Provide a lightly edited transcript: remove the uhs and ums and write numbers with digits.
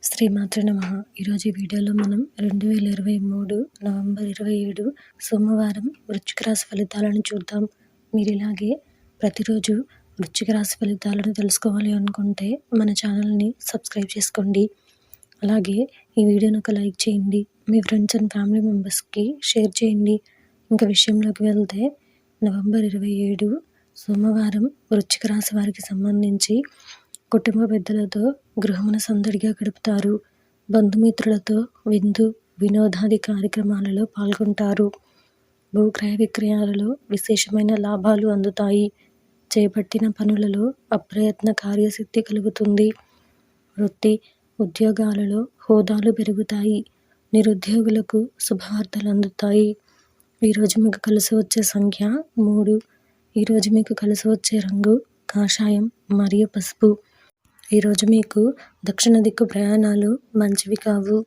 శ్రీమాత్రే నమః. ఈరోజు ఈ వీడియోలో మనం 2023 నవంబర్ 27 సోమవారం వృశ్చిక రాశి ఫలితాలను చూద్దాం. మీరు ఇలాగే ప్రతిరోజు వృశ్చిక రాశి ఫలితాలను తెలుసుకోవాలి అనుకుంటే మన ఛానల్ని సబ్స్క్రైబ్ చేసుకోండి. అలాగే ఈ వీడియోని ఒక లైక్ చేయండి. మీ ఫ్రెండ్స్ అండ్ ఫ్యామిలీ మెంబర్స్కి షేర్ చేయండి. ఇంకా విషయంలోకి వెళ్తే నవంబర్ 27 సోమవారం వృశ్చిక రాశి వారికి సంబంధించి కుటుంబ పెద్దలతో గృహమున సందడిగా గడుపుతారు. బంధుమిత్రులతో విందు వినోదాది కార్యక్రమాలలో పాల్గొంటారు. భూక్రయ విక్రయాలలో విశేషమైన లాభాలు అందుతాయి. చేపట్టిన పనులలో అప్రయత్న కార్యసిద్ధి కలుగుతుంది. వృత్తి ఉద్యోగాలలో హోదాలు పెరుగుతాయి. నిరుద్యోగులకు శుభవార్తలు అందుతాయి. ఈరోజు మీకు కలిసి వచ్చే సంఖ్య 3. ఈరోజు మీకు కలిసి వచ్చే రంగు కాషాయం మరియు పసుపు. ఈరోజు మీకు దక్షిణ దిక్కు ప్రయాణాలు మంచివి కావు.